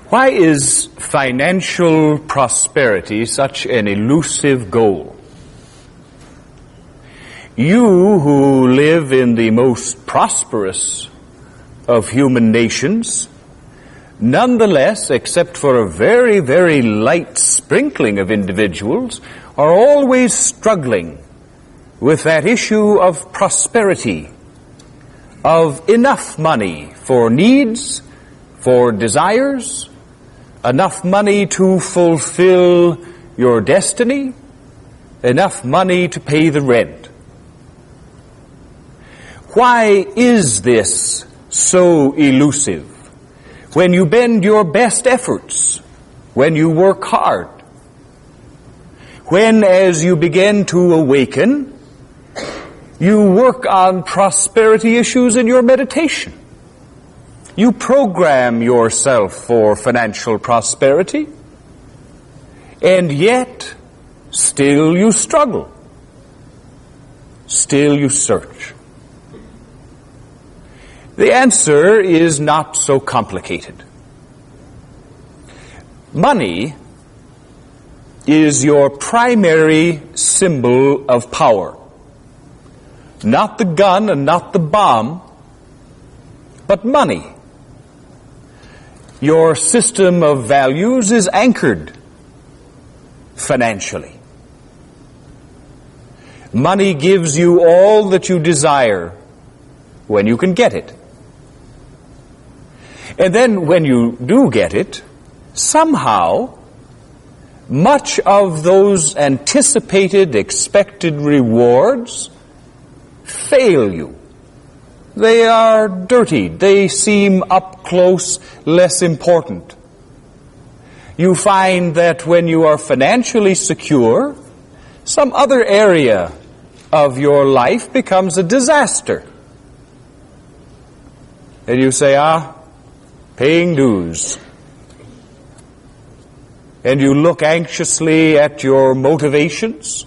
Why is financial prosperity such an elusive goal? You who live in the most prosperous of human nations, nonetheless, except for a very, very light sprinkling of individuals, are always struggling with that issue of prosperity, of enough money for needs, for desires, enough money to fulfill your destiny, enough money to pay the rent. Why is this so elusive? When you bend your best efforts, when you work hard, when, as you begin to awaken, you work on prosperity issues in your meditation. You program yourself for financial prosperity, and yet still you struggle. Still you search. The answer is not so complicated. Money is your primary symbol of power. Not the gun and not the bomb, but money. Your system of values is anchored financially. Money gives you all that you desire when you can get it. And then when you do get it, somehow, much of those anticipated, expected rewards fail you. They are dirty. They seem up close less important. You find that when you are financially secure, some other area of your life becomes a disaster. And you say, paying dues. And you look anxiously at your motivations,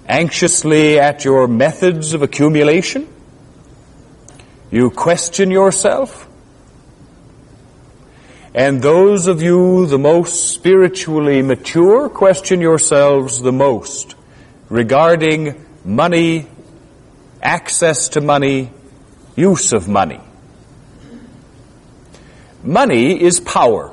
anxiously at your methods of accumulation. You question yourself. And those of you the most spiritually mature question yourselves the most regarding money, access to money, use of money. Money is power.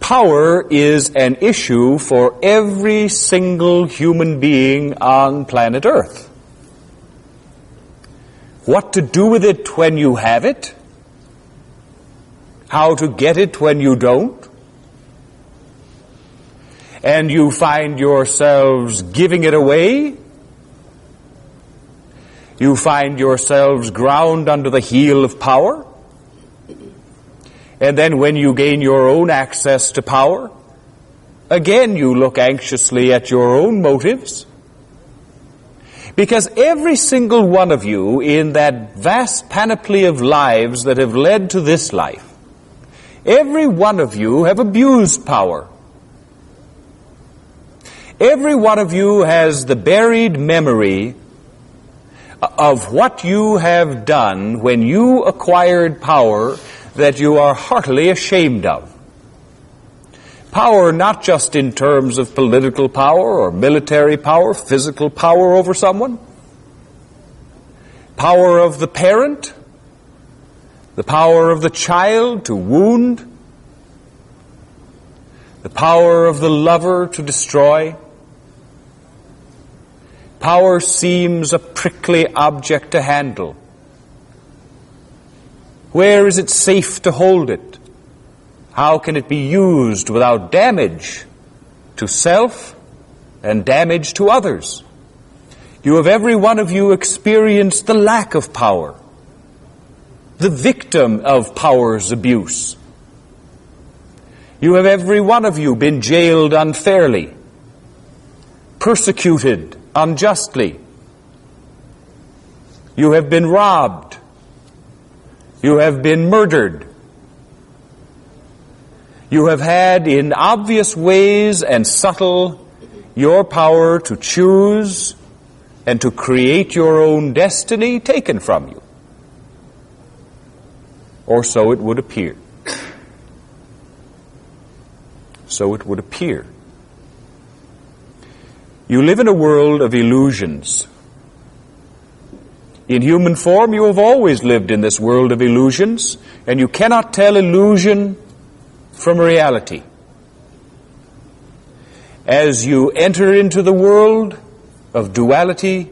Power is an issue for every single human being on planet Earth. What to do with it when you have it? How to get it when you don't? And you find yourselves giving it away? You find yourselves ground under the heel of power? And then when you gain your own access to power, again you look anxiously at your own motives. Because every single one of you in that vast panoply of lives that have led to this life, every one of you have abused power. Every one of you has the buried memory of what you have done when you acquired power that you are heartily ashamed of. Power not just in terms of political power or military power, physical power over someone. Power of the parent, the power of the child to wound, the power of the lover to destroy. Power seems a prickly object to handle. Where is it safe to hold it? How can it be used without damage to self and damage to others? You have every one of you experienced the lack of power, the victim of power's abuse. You have every one of you been jailed unfairly, persecuted unjustly. You have been robbed. You have been murdered. You have had in obvious ways and subtle your power to choose and to create your own destiny taken from you. or so it would appear. So it would appear. You live in a world of illusions. In human form, you have always lived in this world of illusions, and you cannot tell illusion from reality. As you enter into the world of duality,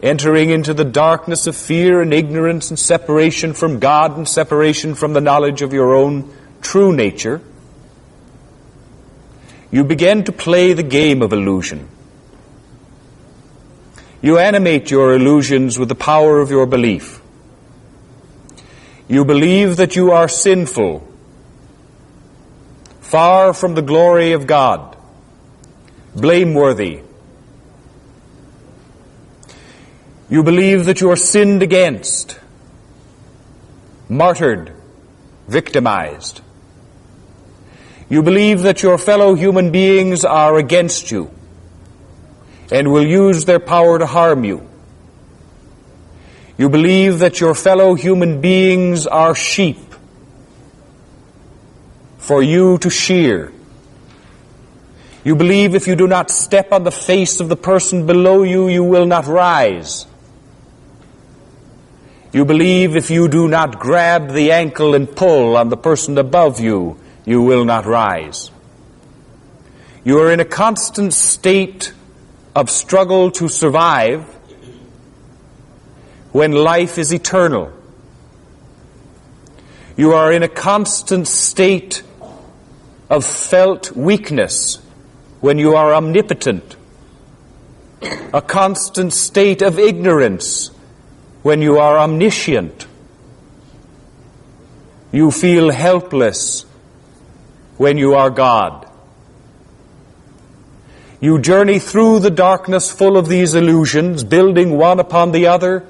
entering into the darkness of fear and ignorance and separation from God and separation from the knowledge of your own true nature, you begin to play the game of illusion. You animate your illusions with the power of your belief. You believe that you are sinful, far from the glory of God, blameworthy. You believe that you are sinned against, martyred, victimized. You believe that your fellow human beings are against you and will use their power to harm you. You believe that your fellow human beings are sheep for you to shear. You believe if you do not step on the face of the person below you, you will not rise. You believe if you do not grab the ankle and pull on the person above you, you will not rise. You are in a constant state of struggle to survive when life is eternal. You are in a constant state of felt weakness when you are omnipotent. A constant state of ignorance when you are omniscient. You feel helpless when you are God. You journey through the darkness full of these illusions, building one upon the other,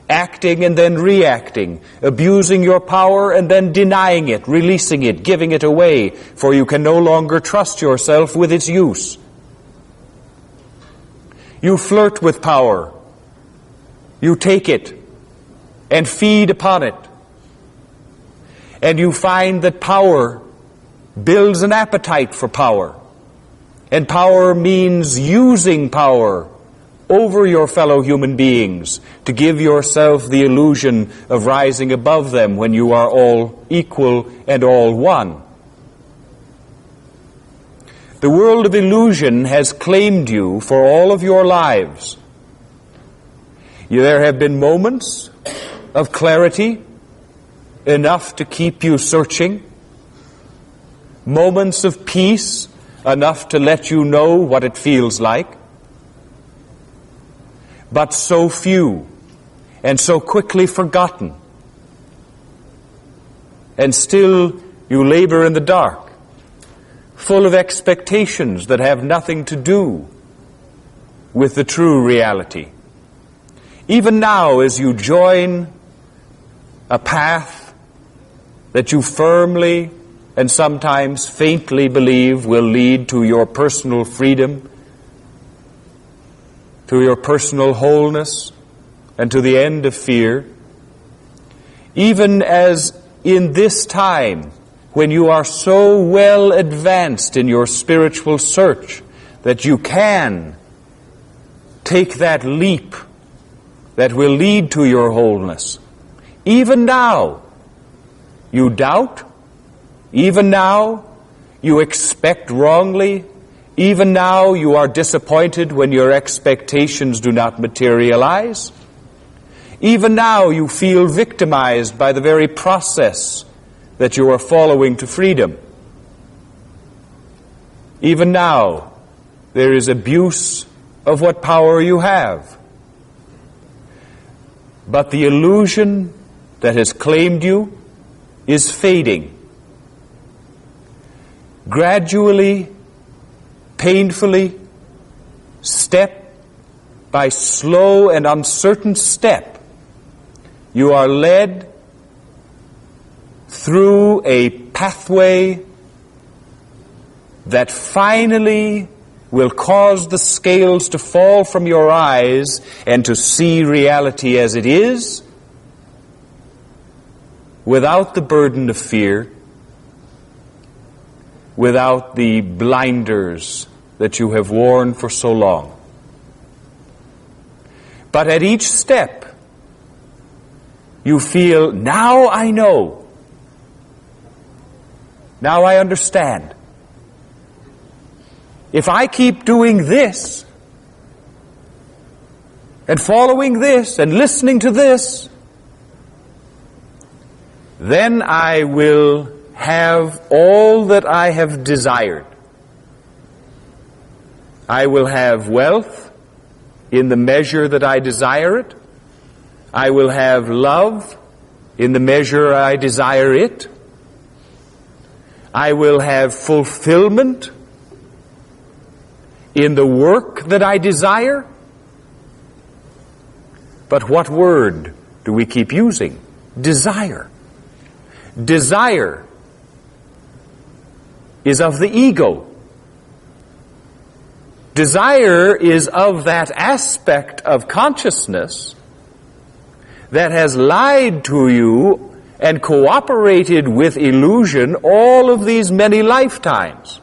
acting and then reacting, abusing your power and then denying it, releasing it, giving it away, for you can no longer trust yourself with its use. You flirt with power. You take it and feed upon it. And you find that power builds an appetite for power. And power means using power over your fellow human beings to give yourself the illusion of rising above them when you are all equal and all one. The world of illusion has claimed you for all of your lives. There have been moments of clarity, enough to keep you searching, moments of peace, enough to let you know what it feels like. But so few and so quickly forgotten. And still you labor in the dark, full of expectations that have nothing to do with the true reality. Even now, as you join a path that you firmly and sometimes faintly believe will lead to your personal freedom, to your personal wholeness, and to the end of fear, even as in this time when you are so well advanced in your spiritual search that you can take that leap that will lead to your wholeness, even now you doubt. Even now, you expect wrongly. Even now, you are disappointed when your expectations do not materialize. Even now, you feel victimized by the very process that you are following to freedom. Even now, there is abuse of what power you have. But the illusion that has claimed you is fading. Gradually, painfully, step by slow and uncertain step, you are led through a pathway that finally will cause the scales to fall from your eyes and to see reality as it is, without the burden of fear, without the blinders that you have worn for so long. But at each step, you feel, now I know. Now I understand. If I keep doing this, and following this, and listening to this, then I will have all that I have desired. I will have wealth in the measure that I desire it. I will have love in the measure I desire it. I will have fulfillment in the work that I desire. But what word do we keep using? Desire. Desire is of the ego. Desire is of that aspect of consciousness that has lied to you and cooperated with illusion all of these many lifetimes.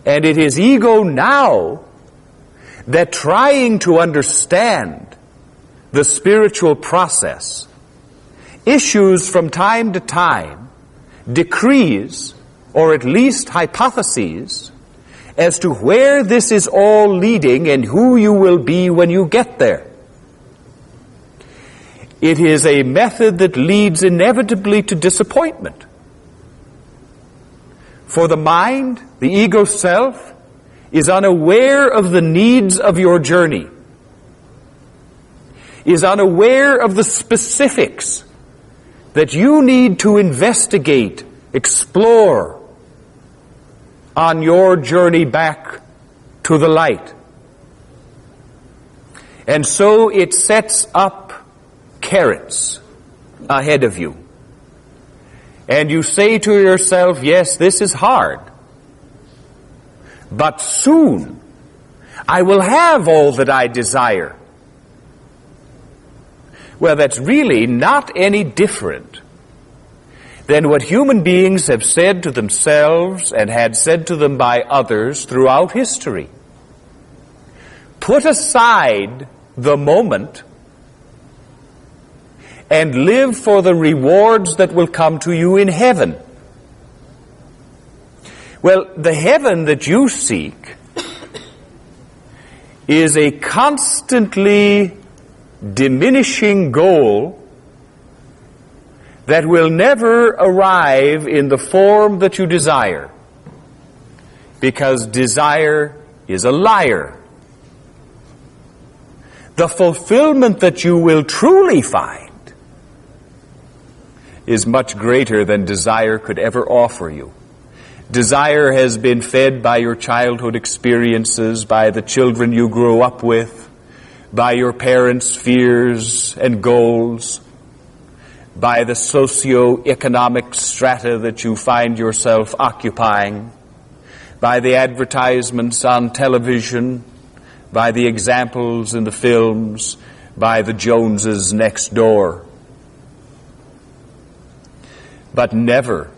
And it is ego now that, trying to understand the spiritual process, issues from time to time decrees, or at least hypotheses, as to where this is all leading and who you will be when you get there. It is a method that leads inevitably to disappointment. For the mind, the ego self, is unaware of the needs of your journey, is unaware of the specifics that you need to investigate, explore on your journey back to the light. And so it sets up carrots ahead of you. And you say to yourself, yes, this is hard, but soon I will have all that I desire. Well, that's really not any different than what human beings have said to themselves and had said to them by others throughout history. Put aside the moment and live for the rewards that will come to you in heaven. Well, the heaven that you seek is a constantly diminishing goal that will never arrive in the form that you desire, because desire is a liar. The fulfillment that you will truly find is much greater than desire could ever offer you. Desire has been fed by your childhood experiences, by the children you grew up with, by your parents' fears and goals, by the socio-economic strata that you find yourself occupying, by the advertisements on television, by the examples in the films, by the Joneses next door. But never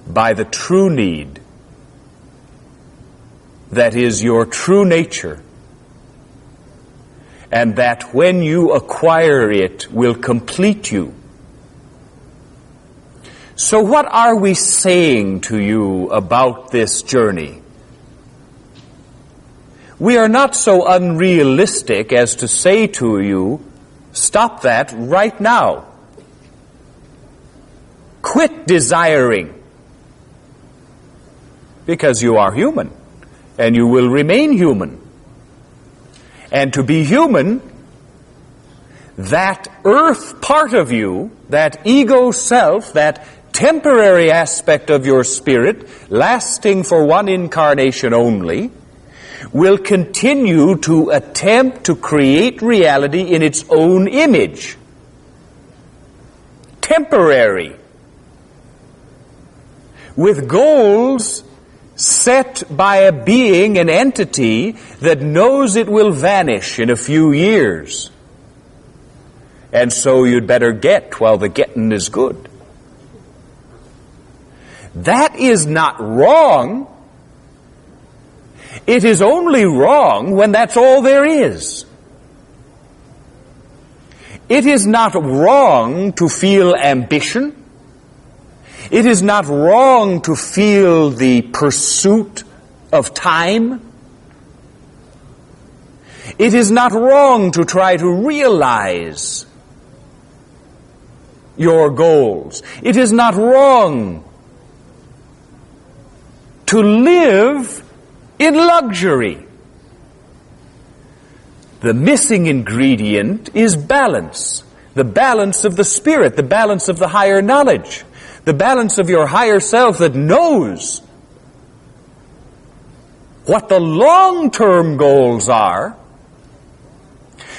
by the true need that is your true nature, and that when you acquire it will complete you. So what are we saying to you about this journey? We are not so unrealistic as to say to you, stop that right now. Quit desiring, because you are human, and you will remain human. And to be human, that earth part of you, that ego self, that temporary aspect of your spirit, lasting for one incarnation only, will continue to attempt to create reality in its own image. Temporary. With goals set by a being, an entity, that knows it will vanish in a few years. and so you'd better get while the getting is good. That is not wrong. It is only wrong when that's all there is. It is not wrong to feel ambition. It is not wrong to feel the pursuit of time. It is not wrong to try to realize your goals. It is not wrong to live in luxury. The missing ingredient is balance. The balance of the spirit, the balance of the higher knowledge, the balance of your higher self that knows what the long-term goals are,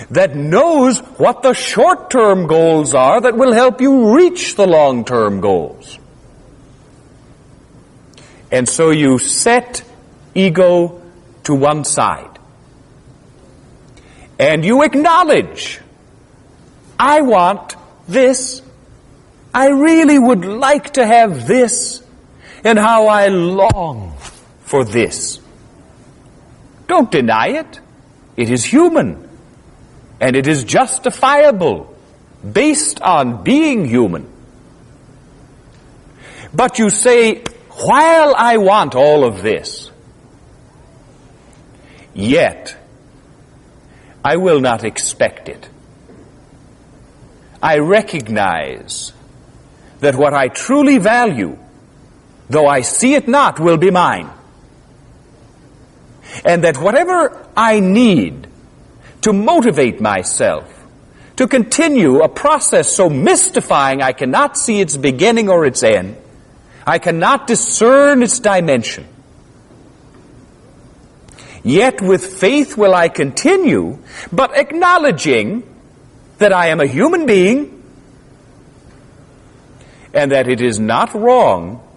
that knows what the short-term goals are that will help you reach the long-term goals. And so you set ego to one side. And you acknowledge, I want this. I really would like to have this. And how I long for this. Don't deny it. It is human. And it is justifiable based on being human. But you say, while I want all of this, yet I will not expect it. I recognize that what I truly value, though I see it not, will be mine. And that whatever I need to motivate myself to continue a process so mystifying I cannot see its beginning or its end, I cannot discern its dimension. Yet with faith will I continue, but acknowledging that I am a human being and that it is not wrong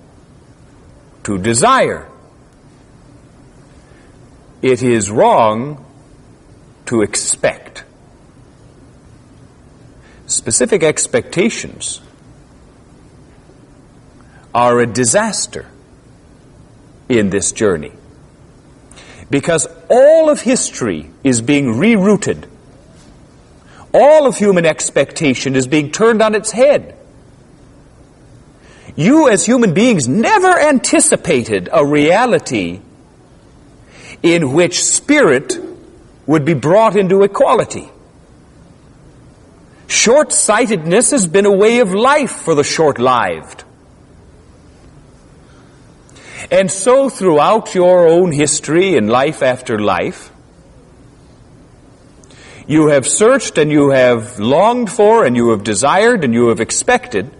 to desire. It is wrong to expect. Specific expectations are a disaster in this journey. Because all of history is being rerouted. All of human expectation is being turned on its head. You as human beings never anticipated a reality in which spirit would be brought into equality. Short-sightedness has been a way of life for the short-lived. And so throughout your own history in life after life, you have searched and you have longed for and you have desired and you have expected.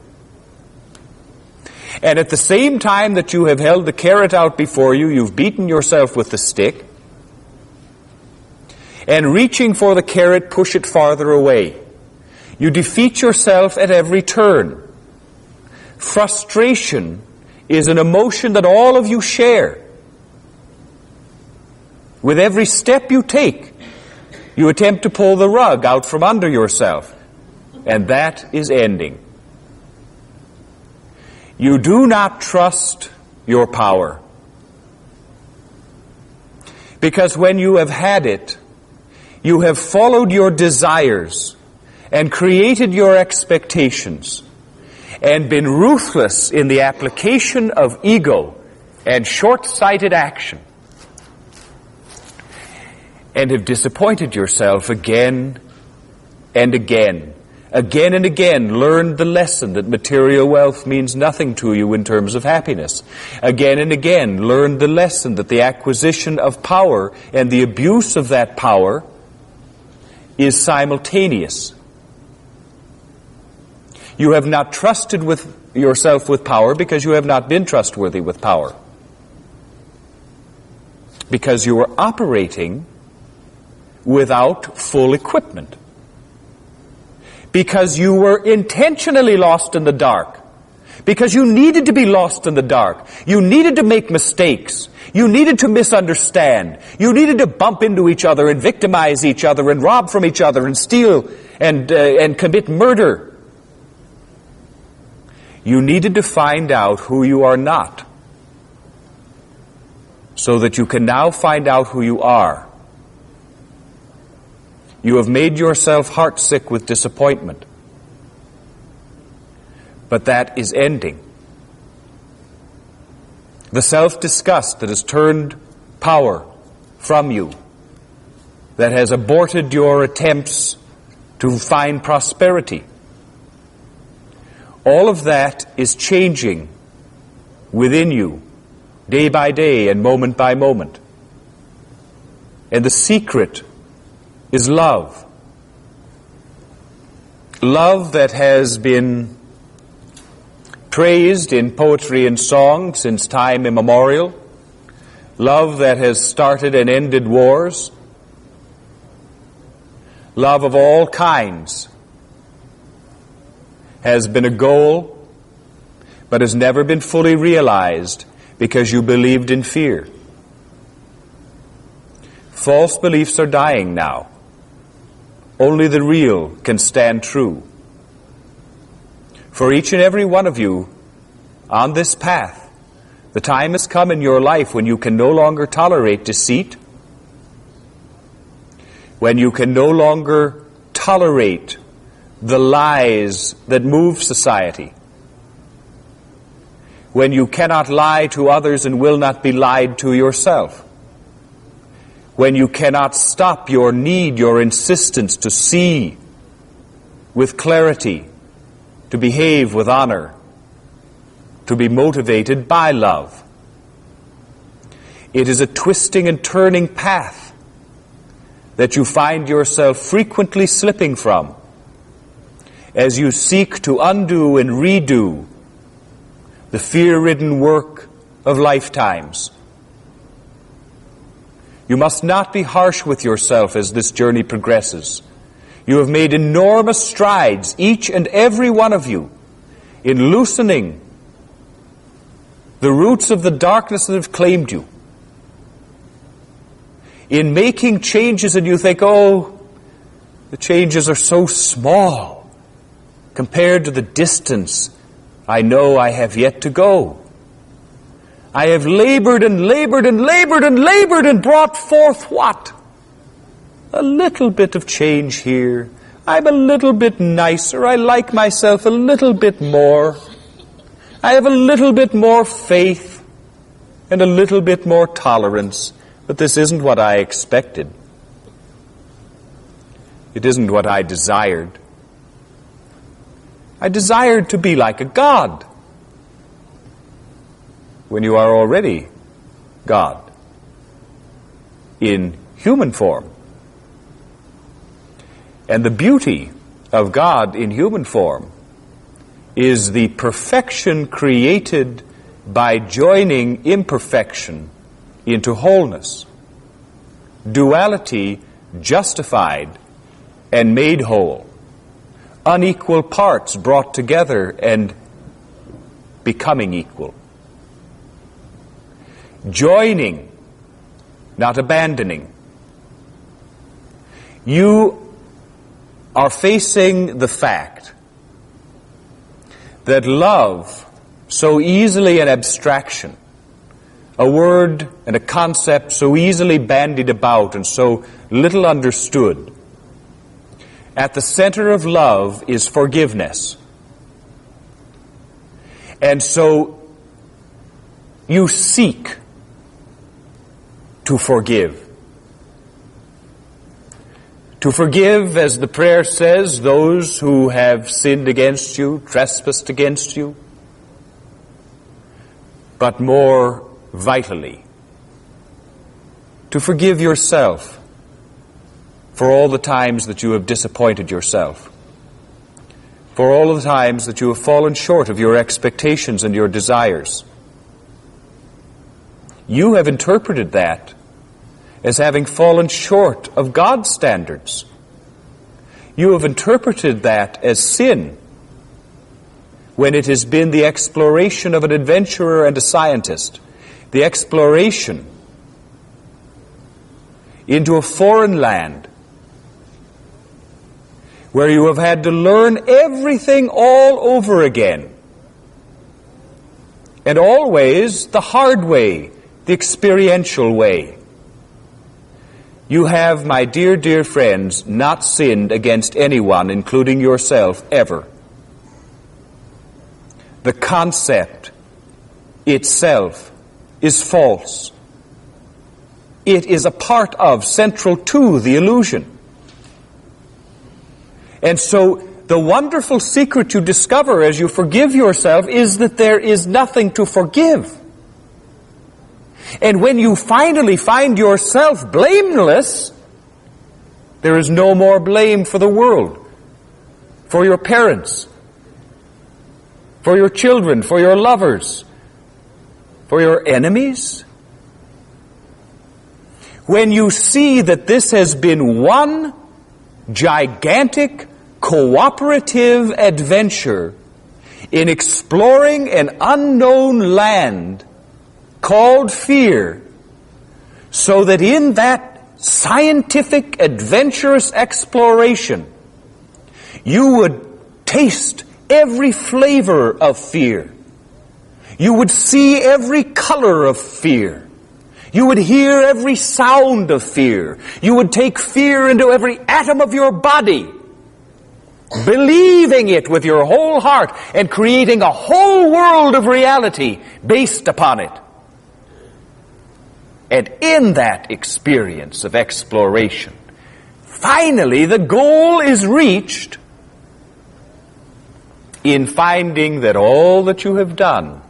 And at the same time that you have held the carrot out before you, you've beaten yourself with the stick. And reaching for the carrot, push it farther away. You defeat yourself at every turn. Frustration is an emotion that all of you share. With every step you take, you attempt to pull the rug out from under yourself, and that is ending. You do not trust your power, because when you have had it, you have followed your desires and created your expectations and been ruthless in the application of ego and short-sighted action, and have disappointed yourself again and again. Again and again learned the lesson that material wealth means nothing to you in terms of happiness. Again and again learned the lesson that the acquisition of power and the abuse of that power is simultaneous. You have not trusted with yourself with power because you have not been trustworthy with power. Because you are operating without full equipment. Because you were intentionally lost in the dark. Because you needed to be lost in the dark. You needed to make mistakes. You needed to misunderstand. You needed to bump into each other and victimize each other and rob from each other and steal and commit murder. You needed to find out who you are not, so that you can now find out who you are. You have made yourself heartsick with disappointment. But that is ending. The self-disgust that has turned power from you, that has aborted your attempts to find prosperity, all of that is changing within you, day by day and moment by moment. And the secret is love. Love that has been praised in poetry and song since time immemorial. Love that has started and ended wars. Love of all kinds has been a goal, but has never been fully realized because you believed in fear. False beliefs are dying now. Only the real can stand true. For each and every one of you on this path, the time has come in your life when you can no longer tolerate deceit, when you can no longer tolerate the lies that move society, when you cannot lie to others and will not be lied to yourself, when you cannot stop your need, your insistence to see with clarity, to behave with honor, to be motivated by love. It is a twisting and turning path that you find yourself frequently slipping from as you seek to undo and redo the fear-ridden work of lifetimes. You must not be harsh with yourself as this journey progresses. You have made enormous strides, each and every one of you, in loosening the roots of the darkness that have claimed you, in making changes, and you think, oh, the changes are so small compared to the distance I know I have yet to go. I have labored and labored and labored and labored and brought forth what? A little bit of change here. I'm a little bit nicer. I like myself a little bit more. I have a little bit more faith and a little bit more tolerance. But this isn't what I expected. It isn't what I desired. I desired to be like a god. When you are already God in human form. And the beauty of God in human form is the perfection created by joining imperfection into wholeness. Duality justified and made whole. Unequal parts brought together and becoming equal. Joining, not abandoning. You are facing the fact that love, so easily an abstraction, a word and a concept so easily bandied about and so little understood, at the center of love is forgiveness. And so you seek to forgive. To forgive, as the prayer says, those who have sinned against you, trespassed against you. But more vitally, to forgive yourself for all the times that you have disappointed yourself, for all the times that you have fallen short of your expectations and your desires. You have interpreted that as having fallen short of God's standards. You have interpreted that as sin. when it has been the exploration of an adventurer and a scientist, the exploration into a foreign land where you have had to learn everything all over again, and always the hard way, the experiential way. You have, my dear, dear friends, not sinned against anyone, including yourself, ever. The concept itself is false. It is a part of, central to, the illusion. And so, the wonderful secret you discover as you forgive yourself is that there is nothing to forgive. And when you finally find yourself blameless, there is no more blame for the world, for your parents, for your children, for your lovers, for your enemies. When you see that this has been one gigantic cooperative adventure in exploring an unknown land called fear, so that in that scientific, adventurous exploration, you would taste every flavor of fear. You would see every color of fear. You would hear every sound of fear. You would take fear into every atom of your body, believing it with your whole heart and creating a whole world of reality based upon it. And in that experience of exploration, finally the goal is reached in finding that all that you have done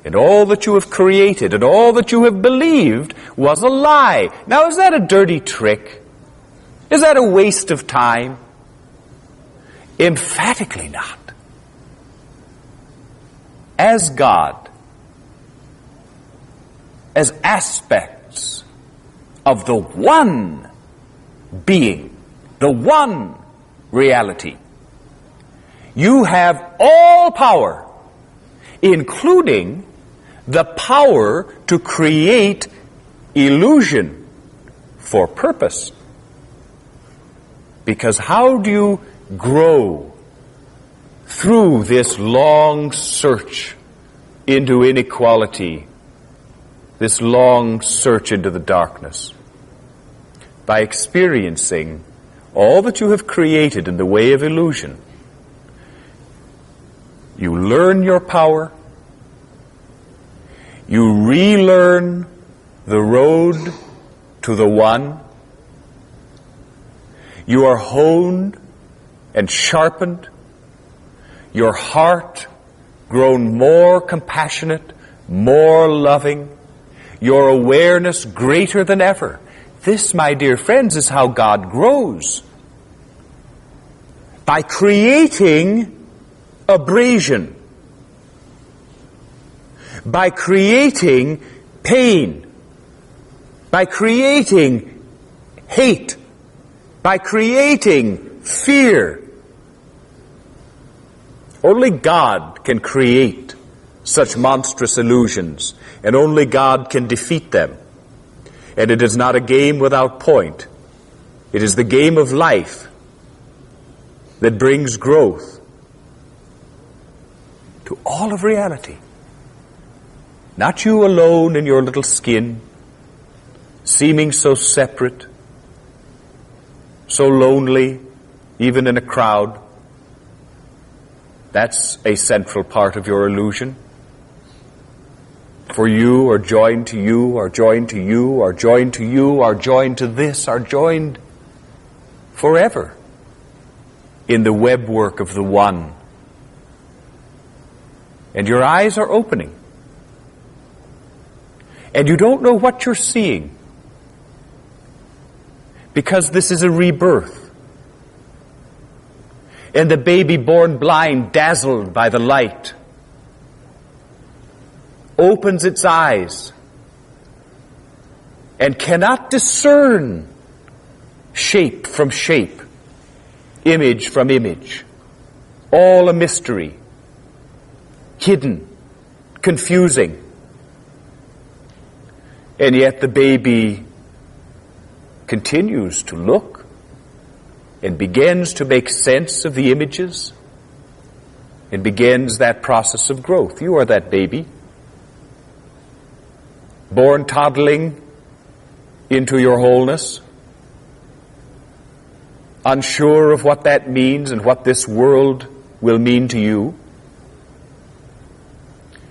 and all that you have created and all that you have believed was a lie. Now, is that a dirty trick? Is that a waste of time? Emphatically not. As God, as aspects of the one being, the one reality, you have all power, including the power to create illusion for purpose. Because how do you grow through this long search into inequality, this long search into the darkness? By experiencing all that you have created in the way of illusion. You learn your power. You relearn the road to the one. You are honed and sharpened. Your heart grown more compassionate, more loving. Your awareness greater than ever. This, my dear friends, is how God grows. By creating abrasion, by creating pain, by creating hate, by creating fear. Only God can create such monstrous illusions, and only God can defeat them. And it is not a game without point. It is the game of life that brings growth to all of reality. Not you alone in your little skin, seeming so separate, so lonely, even in a crowd. That's a central part of your illusion. For you are joined to you, are joined to you, are joined to you, are joined to this, are joined forever in the webwork of the one. And your eyes are opening. And you don't know what you're seeing. Because this is a rebirth. And the baby born blind, dazzled by the light, opens its eyes and cannot discern shape from shape, image from image, all a mystery. hidden, confusing. And yet the baby continues to look and begins to make sense of the images and begins that process of growth. You are that baby, born toddling into your wholeness, unsure of what that means and what this world will mean to you.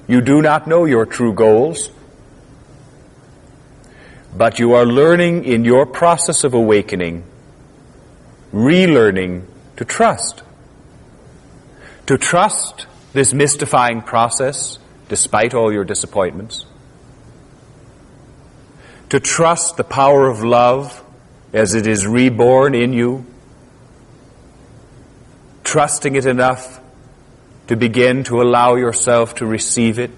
You do not know your true goals, but you are learning in your process of awakening, relearning to trust. To trust this mystifying process despite all your disappointments. To trust the power of love as it is reborn in you. Trusting it enough to begin to allow yourself to receive it.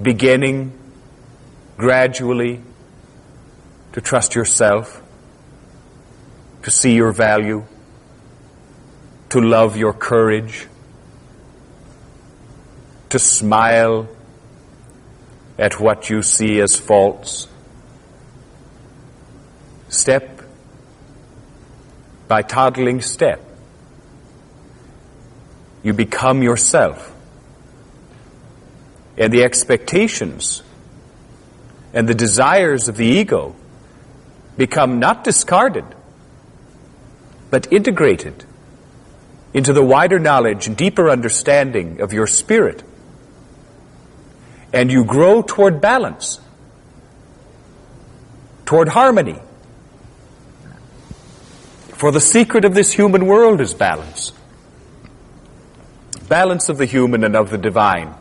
Beginning gradually to trust yourself, to see your value, to love your courage, to smile at what you see as faults. Step by toddling step, you become yourself. And the expectations and the desires of the ego become not discarded, but integrated into the wider knowledge and deeper understanding of your spirit. And you grow toward balance, toward harmony. For the secret of this human world is balance. Balance of the human and of the divine.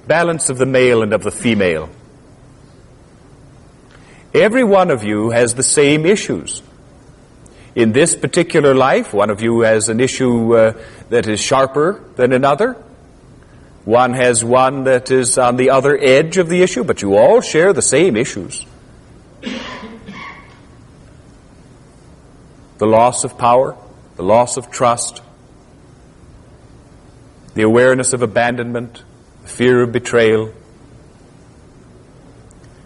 Balance of the male and of the female. Every one of you has the same issues. In this particular life, one of you has an issue that is sharper than another. One has one that is on the other edge of the issue, but you all share the same issues. The loss of power, the loss of trust, the awareness of abandonment, the fear of betrayal.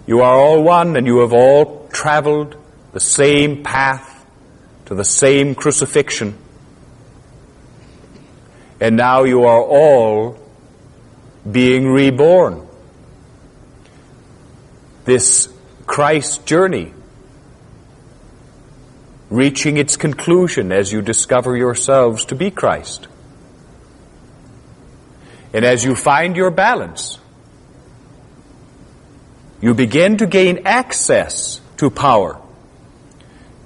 You are all one, and you have all traveled the same path to the same crucifixion. And now you are all being reborn. This Christ journey reaching its conclusion as you discover yourselves to be Christ. And as you find your balance, you begin to gain access to power.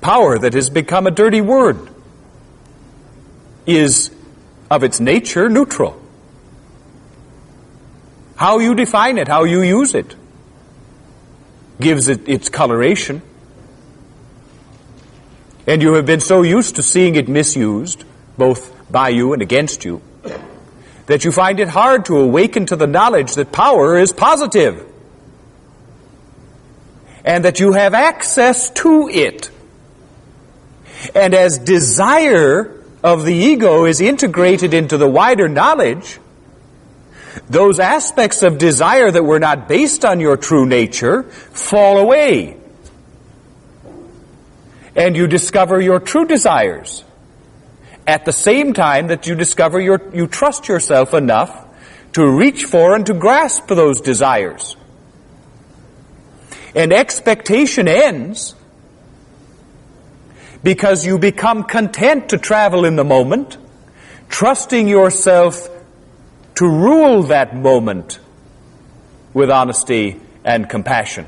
Power that has become a dirty word is of its nature neutral. How you define it, how you use it, gives it its coloration. And you have been so used to seeing it misused, both by you and against you, that you find it hard to awaken to the knowledge that power is positive, and that you have access to it. And as desire of the ego is integrated into the wider knowledge, those aspects of desire that were not based on your true nature fall away. And you discover your true desires at the same time that you discover you trust yourself enough to reach for and to grasp those desires. And expectation ends because you become content to travel in the moment, trusting yourself to rule that moment with honesty and compassion.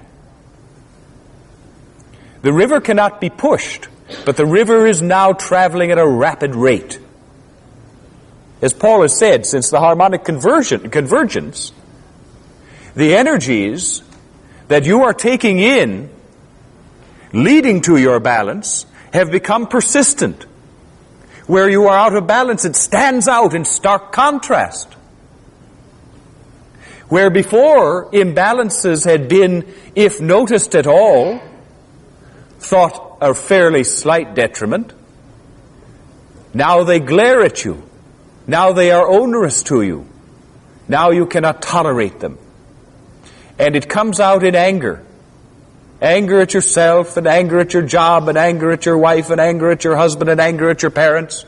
The river cannot be pushed, but the river is now traveling at a rapid rate. As Paul has said, since the harmonic convergence, the energies that you are taking in, leading to your balance, have become persistent. Where you are out of balance, it stands out in stark contrast. Where before imbalances had been, if noticed at all, thought a fairly slight detriment, Now they glare at you. Now they are onerous to you. Now you cannot tolerate them. And it comes out in anger. Anger at yourself, and anger at your job, and anger at your wife, and anger at your husband, and anger at your parents.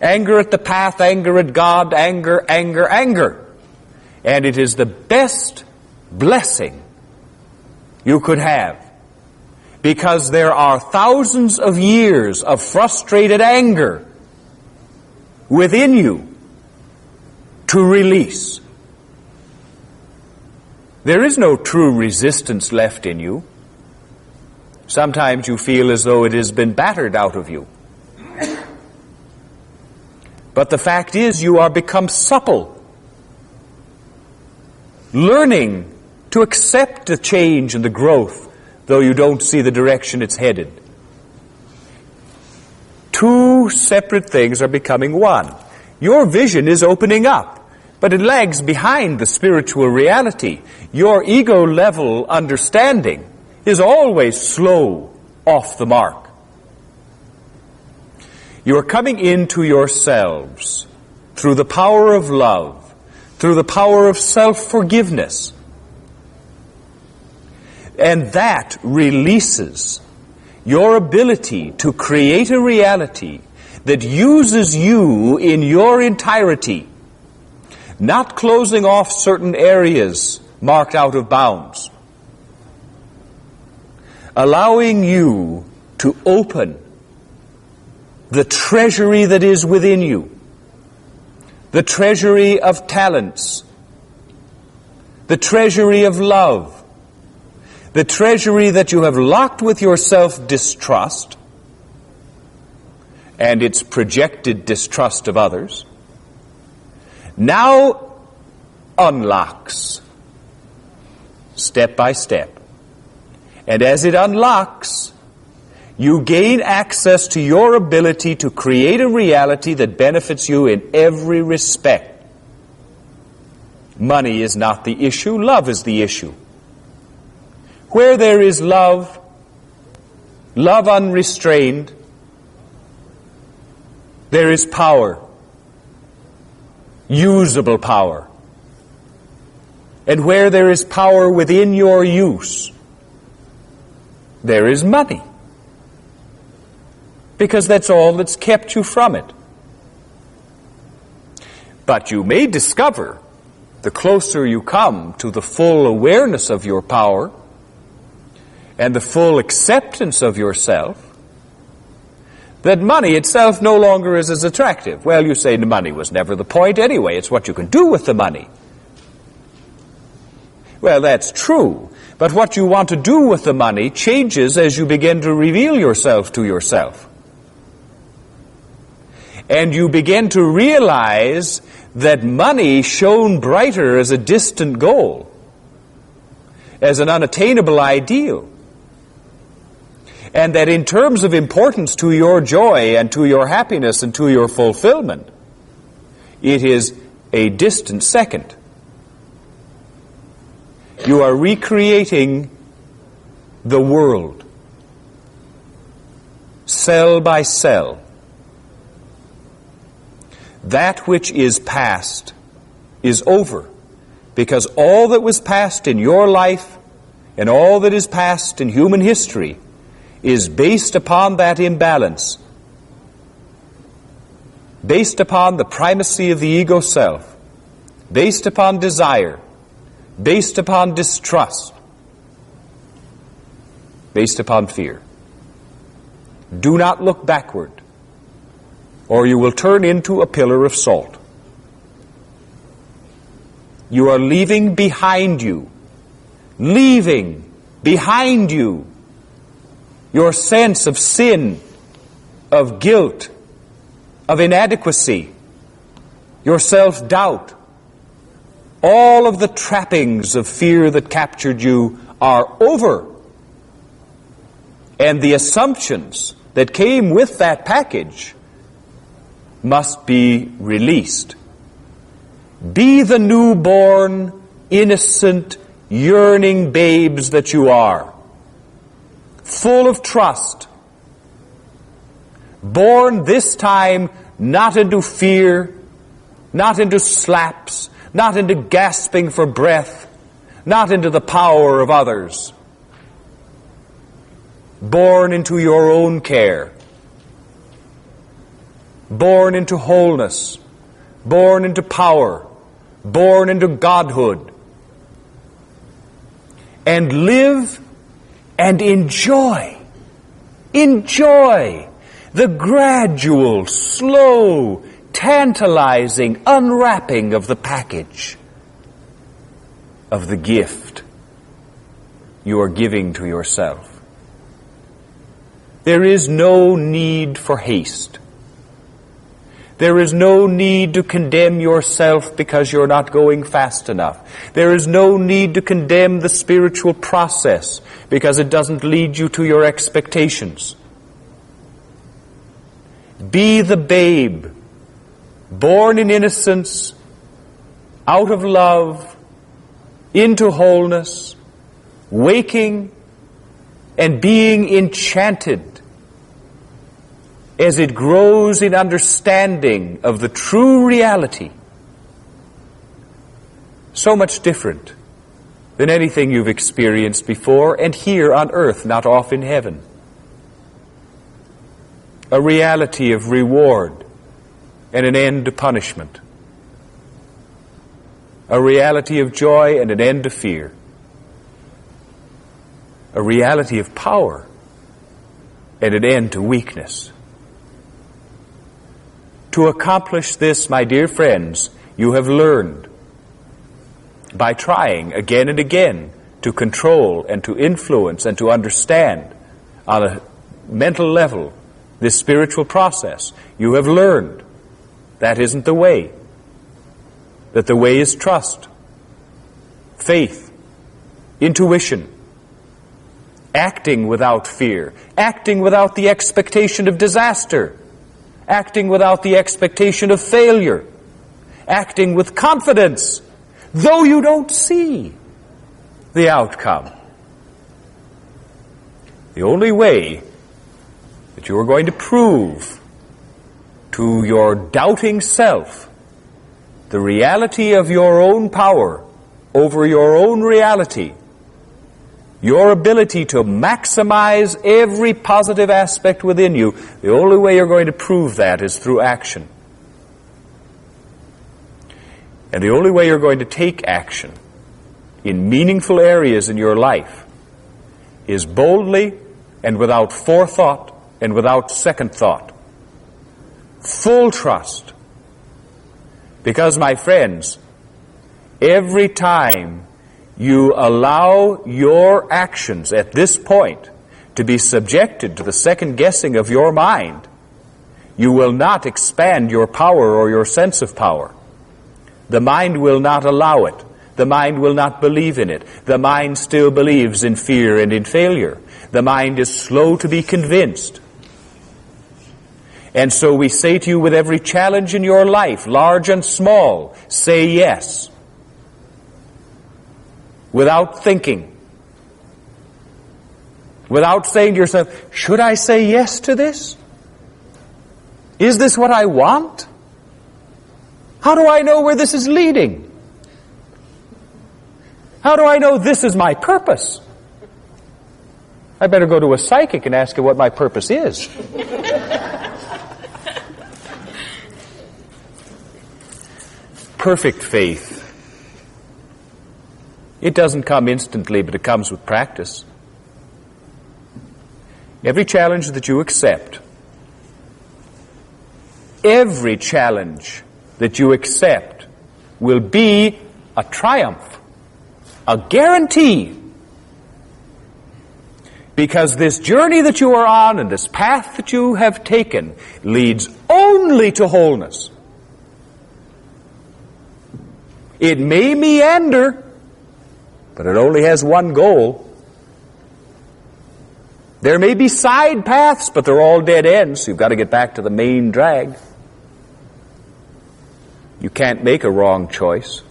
Anger at the path, anger at God, anger, anger, anger. And it is the best blessing you could have, because there are thousands of years of frustrated anger within you to release. There is no true resistance left in you. Sometimes you feel as though it has been battered out of you. But the fact is, you are become supple, learning to accept the change and the growth, though you don't see the direction it's headed. Two separate things are becoming one. Your vision is opening up, but it lags behind the spiritual reality. Your ego-level understanding is always slow off the mark. You are coming into yourselves through the power of love, through the power of self-forgiveness. And that releases your ability to create a reality that uses you in your entirety, not closing off certain areas marked out of bounds, allowing you to open the treasury that is within you, the treasury of talents, the treasury of love, the treasury that you have locked with your self-distrust and its projected distrust of others, now unlocks step by step. And as it unlocks, you gain access to your ability to create a reality that benefits you in every respect. Money is not the issue, love is the issue. Where there is love, love unrestrained, there is power, usable power. And where there is power within your use, there is money. Because that's all that's kept you from it. But you may discover, the closer you come to the full awareness of your power and the full acceptance of yourself, that money itself no longer is as attractive. Well, you say the money was never the point anyway. It's what you can do with the money. Well, that's true. But what you want to do with the money changes as you begin to reveal yourself to yourself. And you begin to realize that money shone brighter as a distant goal, as an unattainable ideal. And that in terms of importance to your joy and to your happiness and to your fulfillment, it is a distant second. You are recreating the world, cell by cell. That which is past is over, because all that was past in your life and all that is past in human history is based upon that imbalance, based upon the primacy of the ego self, based upon desire, based upon distrust, based upon fear. Do not look backward, or you will turn into a pillar of salt. You are leaving behind you your sense of sin, of guilt, of inadequacy, your self-doubt. All of the trappings of fear that captured you are over. And the assumptions that came with that package must be released. Be the newborn, innocent, yearning babes that you are, full of trust, Born this time not into fear, not into slaps, not into gasping for breath, not into the power of others. Born into your own care. Born into wholeness. Born into power. Born into godhood. And live and enjoy. Enjoy the gradual, slow, tantalizing unwrapping of the package of the gift you are giving to yourself. There is no need for haste. There is no need to condemn yourself because you're not going fast enough. There is no need to condemn the spiritual process because it doesn't lead you to your expectations. Be the babe, born in innocence, out of love, into wholeness, waking and being enchanted as it grows in understanding of the true reality. So much different than anything you've experienced before and here on earth, not off in heaven. A reality of reward and an end to punishment. A reality of joy and an end to fear. A reality of power and an end to weakness. To accomplish this, my dear friends, you have learned by trying again and again to control and to influence and to understand on a mental level this spiritual process. You have learned that isn't the way. That the way is trust, faith, intuition, acting without fear, acting without the expectation of disaster, acting without the expectation of failure, acting with confidence, though you don't see the outcome. The only way that you are going to prove to your doubting self the reality of your own power over your own reality, your ability to maximize every positive aspect within you, the only way you're going to prove that is through action. And the only way you're going to take action in meaningful areas in your life is boldly and without forethought and without second thought. Full trust. Because, my friends, every time you allow your actions at this point to be subjected to the second guessing of your mind, you will not expand your power or your sense of power. The mind will not allow it. The mind will not believe in it. The mind still believes in fear and in failure. The mind is slow to be convinced. And so we say to you with every challenge in your life, large and small, say yes. Without thinking. Without saying to yourself, should I say yes to this? Is this what I want? How do I know where this is leading? How do I know this is my purpose? I better go to a psychic and ask her what my purpose is. Perfect faith. It doesn't come instantly, but it comes with practice. Every challenge that you accept, every challenge that you accept will be a triumph, a guarantee. Because this journey that you are on and this path that you have taken leads only to wholeness. It may meander, but it only has one goal. There may be side paths, but they're all dead ends, so you've got to get back to the main drag. You can't make a wrong choice.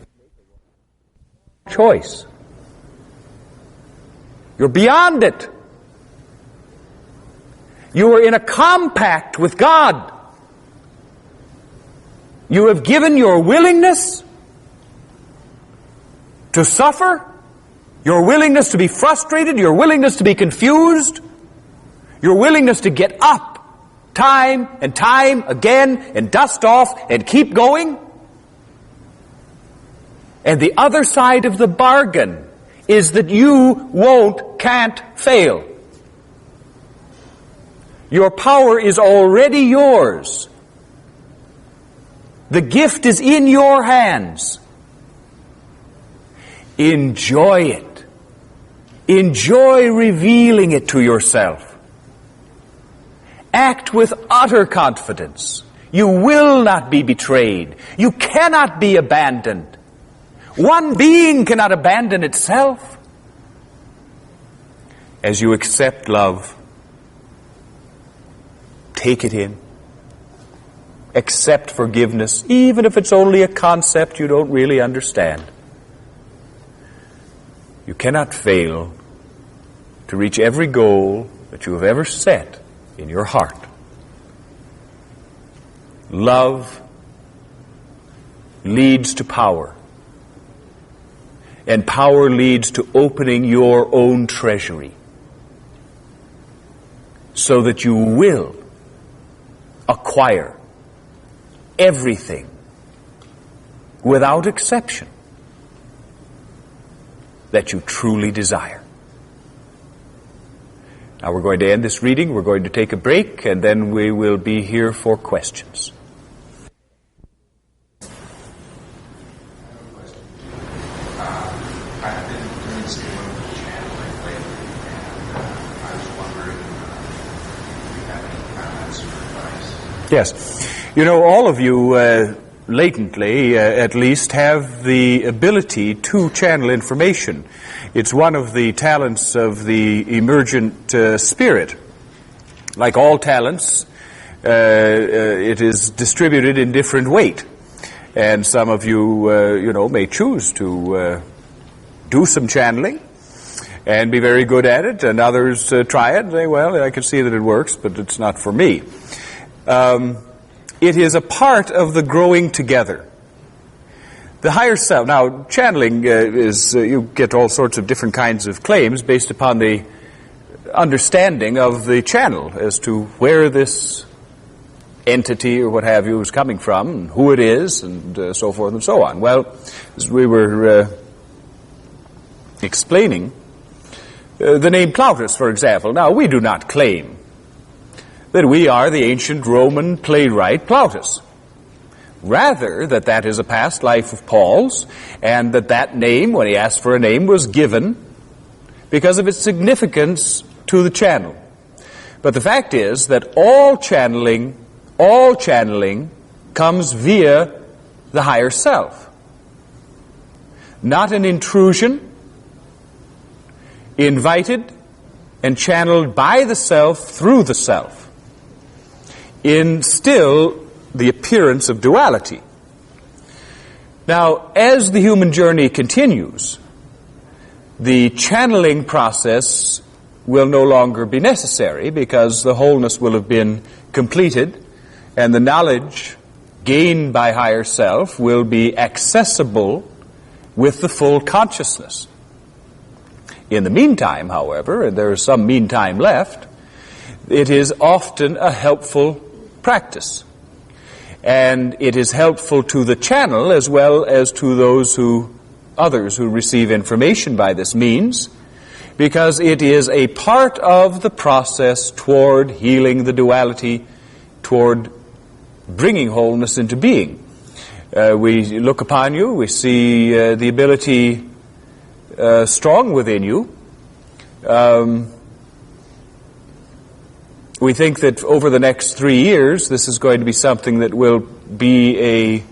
You're beyond it. You are in a compact with God. You have given your willingness to suffer, your willingness to be frustrated, your willingness to be confused, your willingness to get up time and time again and dust off and keep going. And the other side of the bargain is that you can't fail. Your power is already yours. The gift is in your hands. Enjoy it. Enjoy revealing it to yourself. Act with utter confidence. You will not be betrayed. You cannot be abandoned. One being cannot abandon itself. As you accept love, take it in. Accept forgiveness, even if it's only a concept you don't really understand. You cannot fail to reach every goal that you have ever set in your heart. Love leads to power. And power leads to opening your own treasury, so that you will acquire everything without exception that you truly desire. Now we're going to end this reading. We're going to take a break, and then we will be here for questions. I've been doing some work with channeling lately, and I was wondering if you have any comments or advice. Yes. You know, all of you latently, at least, have the ability to channel information. It's one of the talents of the emergent spirit. Like all talents, it is distributed in different weight. And some of you, may choose to do some channeling and be very good at it, and others try it and say, well, I can see that it works, but it's not for me. It is a part of the growing together. The higher self. Now, channeling is, you get all sorts of different kinds of claims based upon the understanding of the channel as to where this entity or what have you is coming from, and who it is, and so forth and so on. Well, as we were explaining, the name Plautus, for example. Now, we do not claim that we are the ancient Roman playwright Plautus. Rather, that is a past life of Paul's, and that name, when he asked for a name, was given because of its significance to the channel. But the fact is that all channeling comes via the higher self. Not an intrusion, invited and channeled by the self through the self, in still the appearance of duality. Now, as the human journey continues, the channeling process will no longer be necessary because the wholeness will have been completed, and the knowledge gained by higher self will be accessible with the full consciousness. In the meantime, however, and there is some meantime left, it is often a helpful practice. And it is helpful to the channel as well as to others who receive information by this means, because it is a part of the process toward healing the duality, toward bringing wholeness into being. We look upon you, we see the ability strong within you. We think that over the next 3 years, this is going to be something that will be an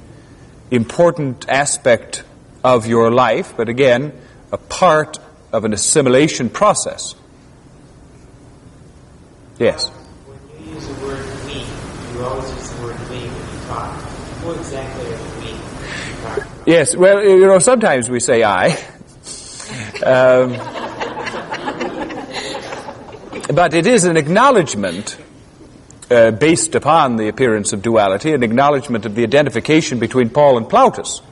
important aspect of your life, but again, a part of an assimilation process. Yes? When you use the word we, you always use the word we when you talk. What exactly are we? Yes, well, sometimes we say I. But it is an acknowledgement based upon the appearance of duality, an acknowledgement of the identification between Paul and Plautus.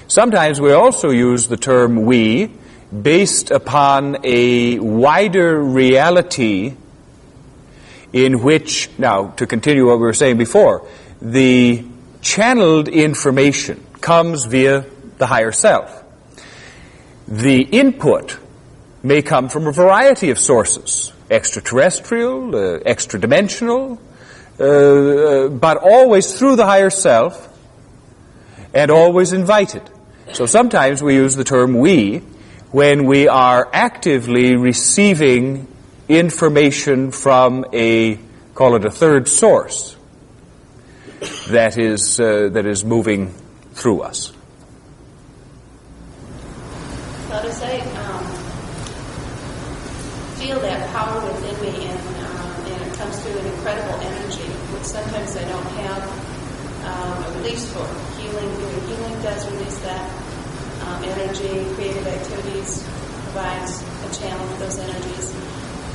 Sometimes we also use the term we based upon a wider reality in which, now to continue what we were saying before, the channeled information comes via the higher self. The input may come from a variety of sources, extraterrestrial, extra-dimensional, but always through the higher self and always invited. So sometimes we use the term we when we are actively receiving information from call it a third source that is moving through us. Plautus, I feel that power within me, and it comes through an incredible energy, which sometimes I don't have a release for. Healing does release that energy. Creative activities provides a channel for those energies.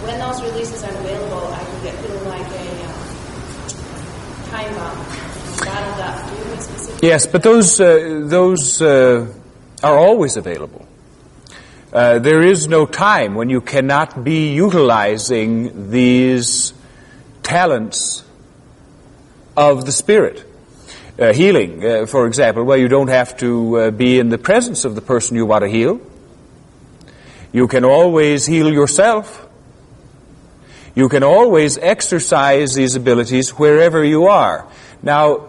When those releases aren't available, I can get feeling like a time bomb, bottled up. Do you have specific? Yes, but those are always available. There is no time when you cannot be utilizing these talents of the Spirit. Healing, for example, well, you don't have to be in the presence of the person you want to heal. You can always heal yourself. You can always exercise these abilities wherever you are. Now,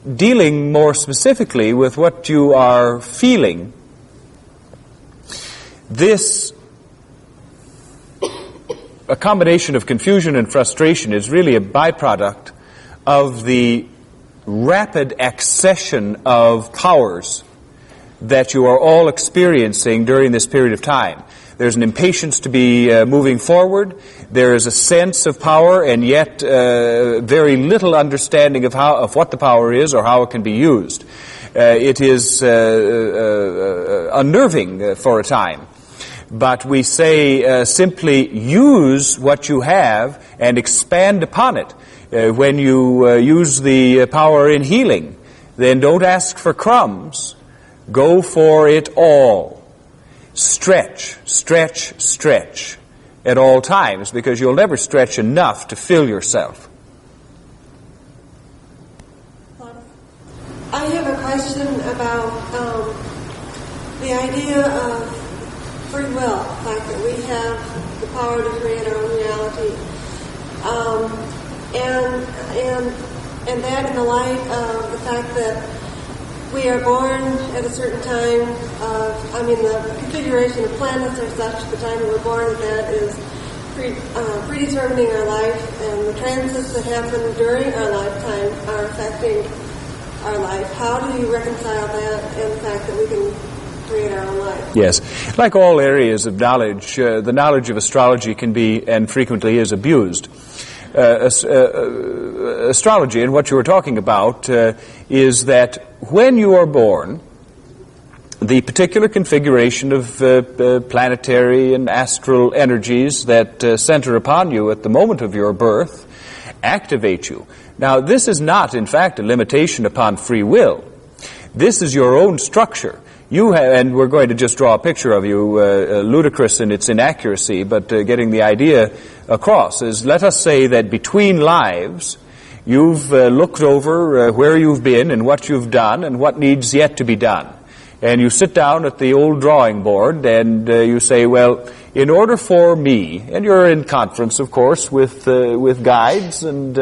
dealing more specifically with what you are feeling, a combination of confusion and frustration is really a byproduct of the rapid accession of powers that you are all experiencing during this period of time. There's an impatience to be moving forward. There is a sense of power, and yet very little understanding of what the power is or how it can be used. It is unnerving for a time. But we say simply use what you have and expand upon it. When you use the power in healing, then don't ask for crumbs. Go for it all. Stretch, stretch, stretch at all times, because you'll never stretch enough to fill yourself. I have a question about the idea of free will, the fact that we have the power to create our own reality. And that in the light of the fact that we are born at a certain time the configuration of planets are such, the time that we're born, that is predetermining our life, and the transits that happen during our lifetime are affecting our life. How do you reconcile that and the fact that we can create our own life? Yes. Like all areas of knowledge, the knowledge of astrology can be, and frequently is, abused. Astrology, and what you were talking about, is that when you are born, the particular configuration of planetary and astral energies that center upon you at the moment of your birth activate you. Now, this is not, in fact, a limitation upon free will. This is your own structure. You have, and we're going to just draw a picture of you, ludicrous in its inaccuracy, but getting the idea across is, let us say that between lives, you've looked over where you've been and what you've done and what needs yet to be done. And you sit down at the old drawing board and you say, well, in order for me, and you're in conference, of course, with guides and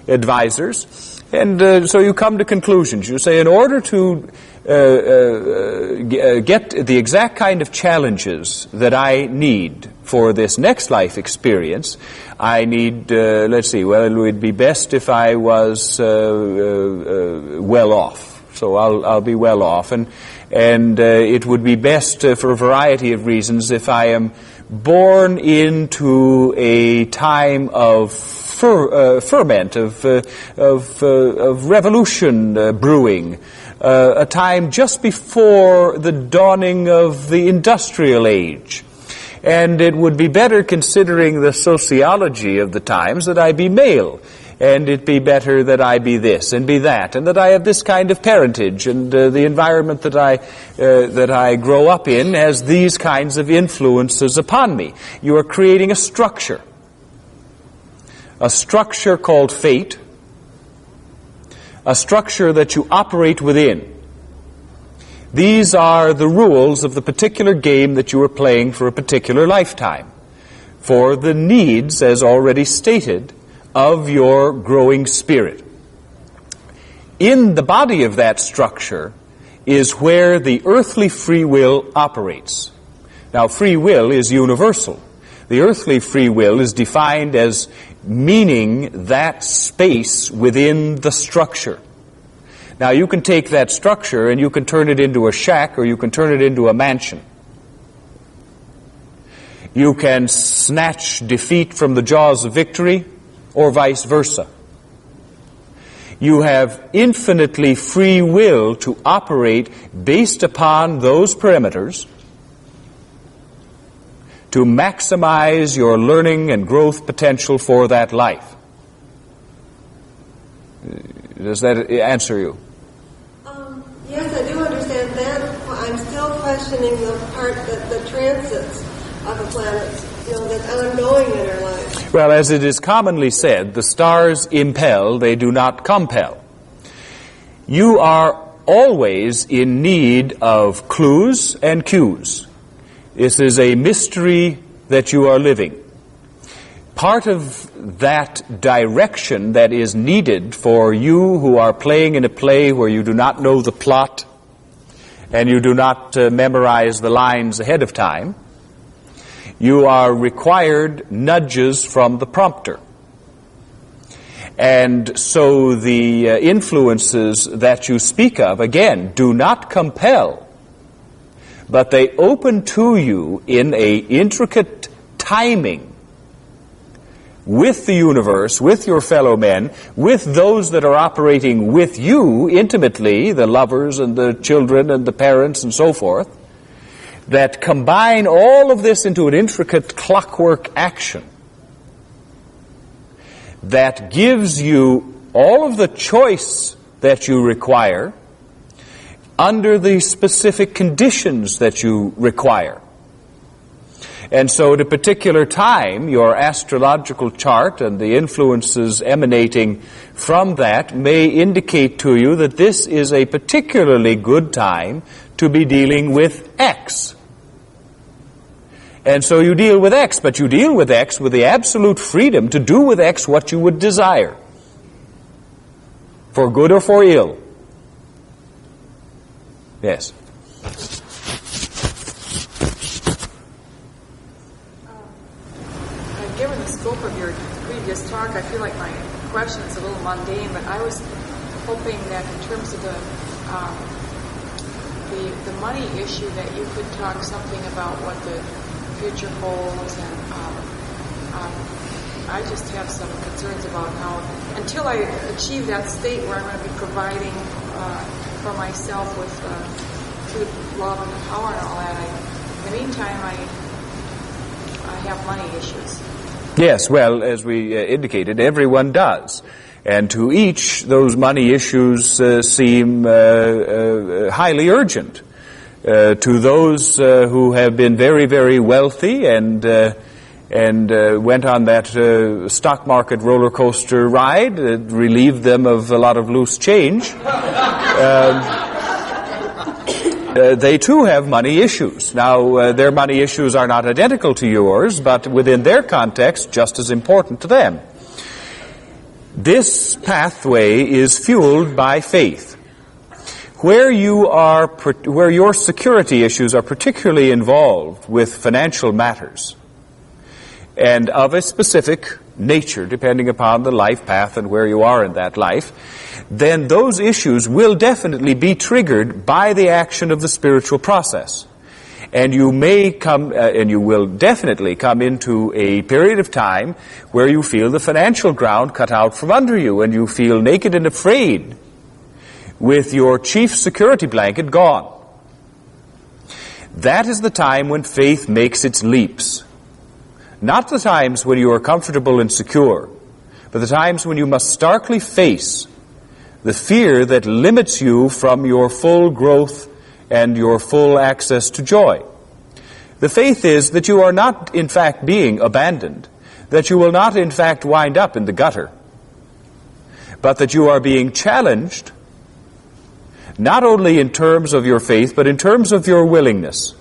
advisors, and so you come to conclusions. You say, in order to get the exact kind of challenges that I need for this next life experience, I need, let's see, well, it would be best if I was well off. So I'll be well off. And it would be best for a variety of reasons if I am born into a time of ferment, of revolution brewing, a time just before the dawning of the industrial age. And it would be better, considering the sociology of the times, that I be male. And it be better that I be this and be that, and that I have this kind of parentage, and the environment that I grow up in has these kinds of influences upon me. You are creating a structure called fate, a structure that you operate within. These are the rules of the particular game that you are playing for a particular lifetime, for the needs, as already stated, of your growing spirit. In the body of that structure is where the earthly free will operates. Now, free will is universal. The earthly free will is defined as meaning that space within the structure. Now, you can take that structure and you can turn it into a shack, or you can turn it into a mansion. You can snatch defeat from the jaws of victory, or vice versa. You have infinitely free will to operate based upon those parameters to maximize your learning and growth potential for that life. Does that answer you? Yes, I do understand that. I'm still questioning the part that the transits of the planets, that ongoing in our lives. Well, as it is commonly said, the stars impel, they do not compel. You are always in need of clues and cues. This is a mystery that you are living. Part of that direction that is needed for you who are playing in a play where you do not know the plot and you do not memorize the lines ahead of time, you are required nudges from the prompter. And so the influences that you speak of, again, do not compel, but they open to you in a intricate timing with the universe, with your fellow men, with those that are operating with you intimately, the lovers and the children and the parents and so forth, that combine all of this into an intricate clockwork action that gives you all of the choice that you require under the specific conditions that you require. And so at a particular time, your astrological chart and the influences emanating from that may indicate to you that this is a particularly good time to be dealing with X. And so you deal with X, but you deal with X with the absolute freedom to do with X what you would desire, for good or for ill. Yes. Given the scope of your previous talk, I feel like my question is a little mundane, but I was hoping that in terms of the money issue, that you could talk something about what the future holds, and I just have some concerns about how, until I achieve that state where I'm going to be providing for myself with through love and the power and all that, in the meantime I have money issues. Yes, well, as we indicated, everyone does. And to each, those money issues seem highly urgent. To those who have been very, very wealthy and went on that stock market roller coaster ride, it relieved them of a lot of loose change. They too have money issues. Now, their money issues are not identical to yours, but within their context, just as important to them. This pathway is fueled by faith. Where your security issues are particularly involved with financial matters, and of a specific nature, depending upon the life path and where you are in that life, then those issues will definitely be triggered by the action of the spiritual process. And you may come, and you will definitely come into a period of time where you feel the financial ground cut out from under you, and you feel naked and afraid with your chief security blanket gone. That is the time when faith makes its leaps. Not the times when you are comfortable and secure, but the times when you must starkly face the fear that limits you from your full growth and your full access to joy. The faith is that you are not, in fact, being abandoned, that you will not, in fact, wind up in the gutter, but that you are being challenged, not only in terms of your faith, but in terms of your willingness,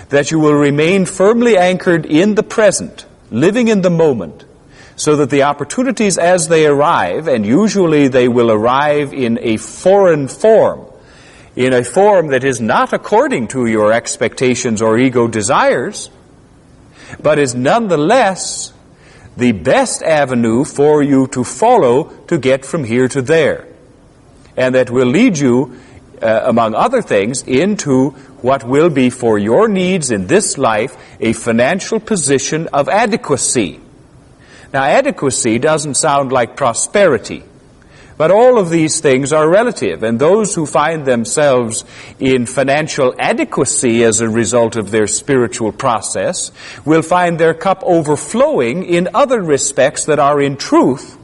that you will remain firmly anchored in the present, living in the moment, so that the opportunities as they arrive, and usually they will arrive in a foreign form, in a form that is not according to your expectations or ego desires, but is nonetheless the best avenue for you to follow to get from here to there. And that will lead you, among other things, into what will be for your needs in this life a financial position of adequacy. Now, adequacy doesn't sound like prosperity, but all of these things are relative, and those who find themselves in financial adequacy as a result of their spiritual process will find their cup overflowing in other respects that are in truth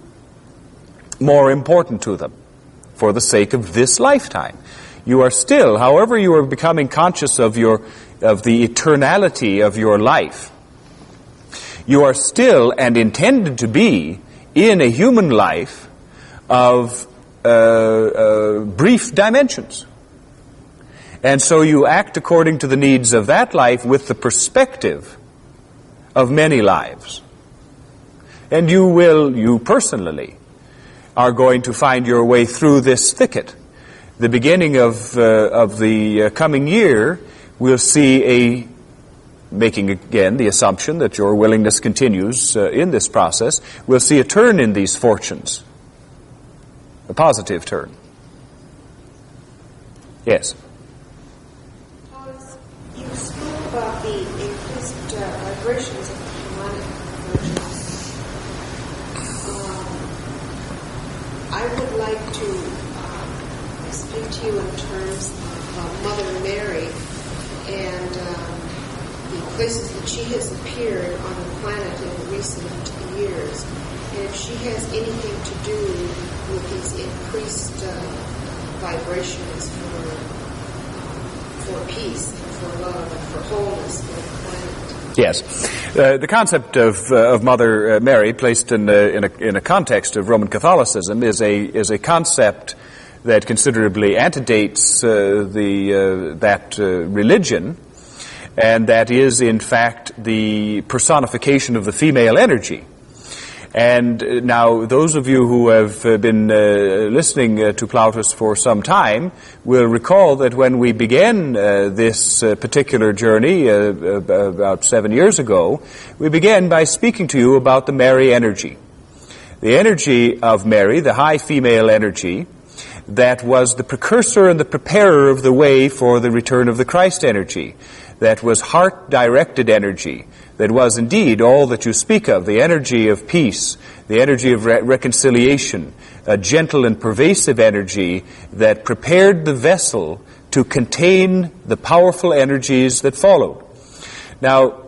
more important to them for the sake of this lifetime. You are still, however you are becoming conscious of the eternality of your life, you are still and intended to be in a human life of brief dimensions. And so you act according to the needs of that life with the perspective of many lives. And you personally are going to find your way through this thicket. The beginning of the coming year, we'll see making again the assumption that your willingness continues in this process, we'll see a turn in these fortunes. A positive turn. Yes? Plautus, you spoke about the increased vibrations of the harmonic virtues. I would like to speak to you in terms of Mother Mary and the places that she has appeared on the planet in recent years, and if she has anything to do with these increased vibrations for peace and for love and for wholeness for the planet. Yes. The concept of Mother Mary, placed in a context of Roman Catholicism, is a concept that considerably antedates that religion, and that is, in fact, the personification of the female energy. And now, those of you who have been listening to Plautus for some time will recall that when we began this particular journey about 7 years ago, we began by speaking to you about the Mary energy. The energy of Mary, the high female energy, that was the precursor and the preparer of the way for the return of the Christ energy, that was heart-directed energy, that was indeed all that you speak of, the energy of peace, the energy of reconciliation, a gentle and pervasive energy that prepared the vessel to contain the powerful energies that followed. Now,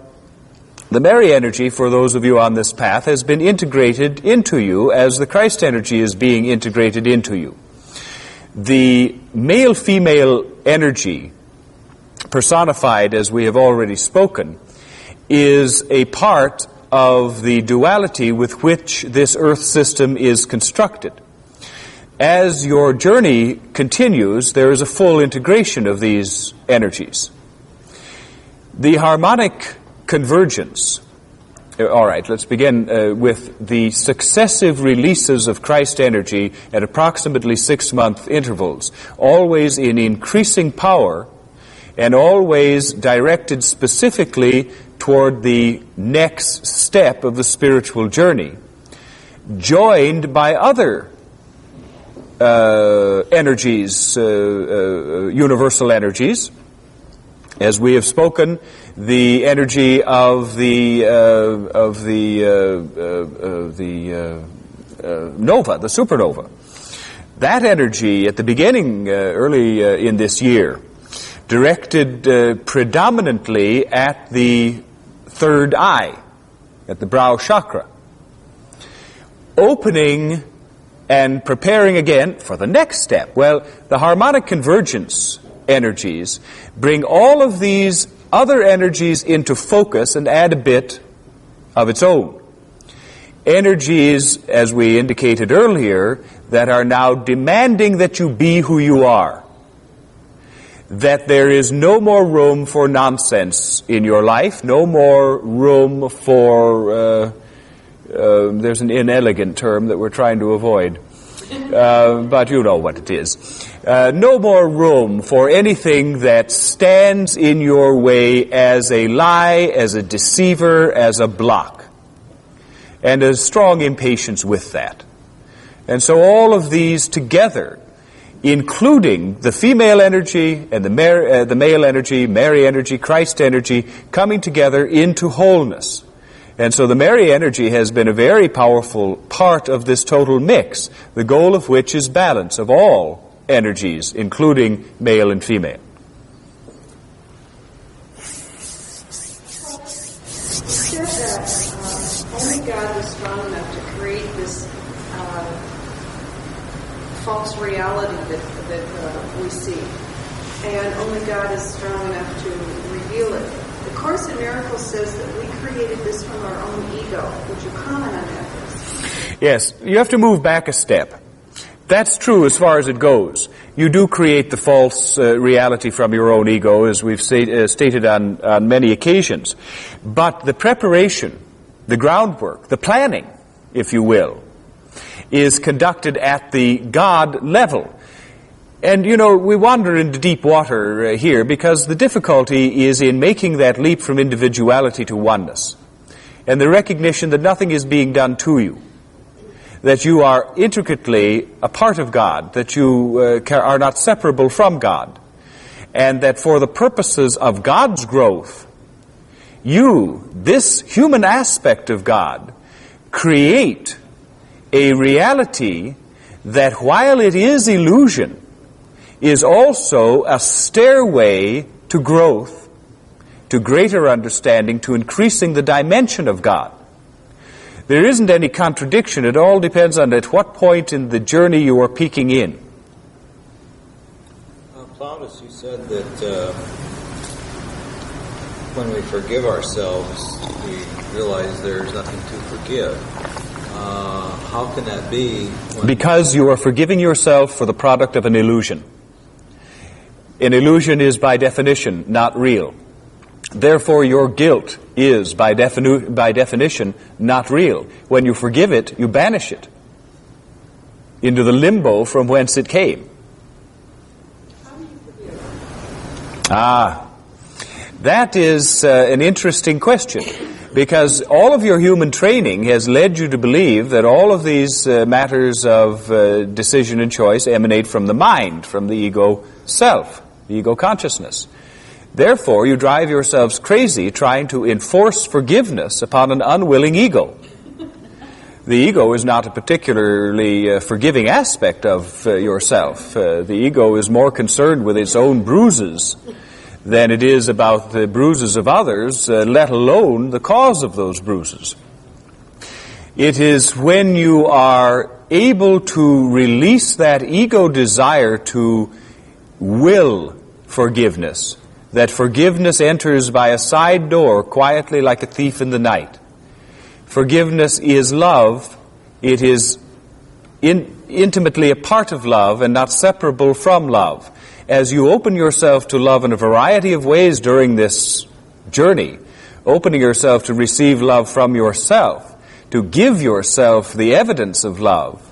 the Mary energy, for those of you on this path, has been integrated into you as the Christ energy is being integrated into you. The male-female energy, personified as we have already spoken, is a part of the duality with which this earth system is constructed. As your journey continues, there is a full integration of these energies. The harmonic convergence. All right, let's begin with the successive releases of Christ energy at approximately 6-month intervals, always in increasing power and always directed specifically toward the next step of the spiritual journey, joined by other energies, universal energies. As we have spoken, the energy of the nova, the supernova. That energy at the beginning, early in this year, directed predominantly at the third eye, at the brow chakra, opening and preparing again for the next step. Well, the harmonic convergence energies bring all of these other energies into focus and add a bit of its own. Energies, as we indicated earlier, that are now demanding that you be who you are. That there is no more room for nonsense in your life, no more room for, there's an inelegant term that we're trying to avoid, but you know what it is. No more room for anything that stands in your way as a lie, as a deceiver, as a block. And a strong impatience with that. And so all of these together, including the female energy and the male energy, Mary energy, Christ energy, coming together into wholeness. And so the Mary energy has been a very powerful part of this total mix, the goal of which is balance of all energies, including male and female. You said that only God was strong enough to create this false reality that we see, and only God is strong enough to reveal it. The Course in Miracles says that we created this from our own ego. Would you comment on that, please? Yes, you have to move back a step. That's true as far as it goes. You do create the false reality from your own ego, as we've stated on many occasions. But the preparation, the groundwork, the planning, if you will, is conducted at the God level. And, you know, we wander into deep water here because the difficulty is in making that leap from individuality to oneness. And the recognition that nothing is being done to you. That you are intricately a part of God. That you are not separable from God. And that for the purposes of God's growth, you, this human aspect of God, create a reality that while it is illusion, is also a stairway to growth, to greater understanding, to increasing the dimension of God. There isn't any contradiction. It all depends on at what point in the journey you are peaking in. Plautus, you said that when we forgive ourselves, we realize there's nothing to forgive. How can that be? Because you are forgiving yourself for the product of an illusion. An illusion is by definition not real. Therefore your guilt is by definition not real. When you forgive it, you banish it into the limbo from whence it came. How do you forgive? That is an interesting question. Because all of your human training has led you to believe that all of these matters of decision and choice emanate from the mind, from the ego self, the ego consciousness. Therefore, you drive yourselves crazy trying to enforce forgiveness upon an unwilling ego. The ego is not a particularly forgiving aspect of yourself. The ego is more concerned with its own bruises than it is about the bruises of others, let alone the cause of those bruises. It is when you are able to release that ego desire to will forgiveness, that forgiveness enters by a side door quietly like a thief in the night. Forgiveness is love. It is intimately a part of love and not separable from love. As you open yourself to love in a variety of ways during this journey, opening yourself to receive love from yourself, to give yourself the evidence of love,